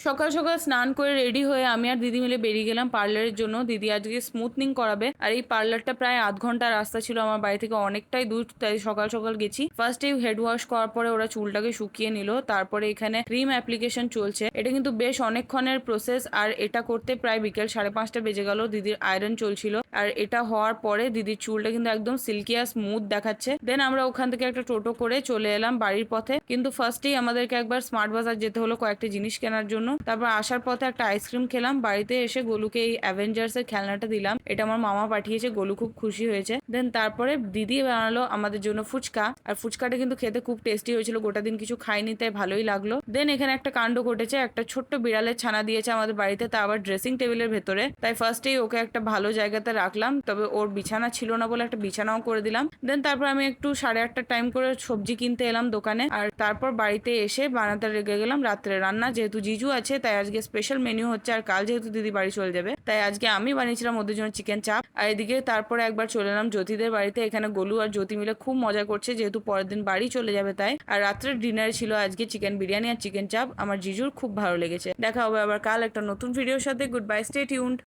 সকাল সকাল স্নান করে রেডি হয়ে আমি আর দিদি মিলে বেরিয়ে গেলাম পার্লারের জন্য। দিদি আজকে স্মুথনিং করাবে, আর এই পার্লারটা প্রায় আধ ঘন্টা রাস্তা ছিল আমার বাড়ি থেকে, অনেকটাই দূর, তাই সকাল সকাল গেছি। ফার্স্ট এই হেড ওয়াশ করার পরে ওরা চুলটাকে শুকিয়ে নিল, তারপরে এখানে ক্রিম অ্যাপ্লিকেশন চলছে। এটা কিন্তু বেশ অনেকক্ষণের প্রসেস, আর এটা করতে প্রায় বিকেল 5:30 বেজে গেল। দিদির আয়রন চলছিল, আর এটা হওয়ার পরে দিদির চুলটা কিন্তু একদম সিল্কি আর স্মুথ দেখাচ্ছে। দেন আমরা ওখান থেকে একটা টোটো করে চলে এলাম বাড়ির পথে। কিন্তু ফার্স্টেই আমাদেরকে একবার স্মার্ট বাজার যেতে হলো কয়েকটা জিনিস কেনার জন্য। তারপর আসার পথে একটা আইসক্রিম খেলাম। বাড়িতে এসে গোলুকে এই অ্যাভেঞ্জার্স এর খেলনাটা দিলাম, এটা আমার মামা পাঠিয়েছে। গোলু খুব খুশি হয়েছে। দেন তারপরে দিদি বানালো আমাদের জন্য ফুচকা, আর ফুচকাটা কিন্তু খেতে খুব টেস্টি হয়েছিল। গোটা দিন কিছু খাইনি, তাই ভালোই লাগলো। দেন এখানে একটা কাণ্ড ঘটেছে, একটা ছোট্ট বিড়ালের ছানা দিয়েছে আমাদের বাড়িতে, তা আবার ড্রেসিং টেবিলের ভেতরে। তাই ফার্স্টেই ওকে একটা ভালো জায়গাতে রাখলাম, তবে ওর বিছানা ছিল না বলে একটা বিছানাও করে দিলাম। দেন তারপর আমি একটু 8:30 টাইম করে সবজি কিনতে এলাম দোকানে, আর তারপর বাড়িতে এসে বানাতে রেখে গেলাম রাত্রে রান্না। যেহেতু জিজু আছে তাই আজকে স্পেশাল মেনু হচ্ছে, আর কাল যেহেতু দিদি বাড়ি চলে যাবে তাই আজকে আমি বানিয়েছিলাম ওদের জন্য চিকেন চাপ। আর এদিকে তারপরে একবার চলে এলাম জ্যোতিদের বাড়িতে। এখানে গোলু আর জ্যোতি মিলে খুব মজা করছে, যেহেতু পরের দিন বাড়ি চলে যাবে তাই। আর রাত্রের ডিনার ছিল আজকে চিকেন বিরিয়ানি আর চিকেন চাপ। আমার জিজুর খুব ভালো লেগেছে। দেখা হবে আবার কাল একটা নতুন ভিডিওর সাথে। Good bye, stay tuned.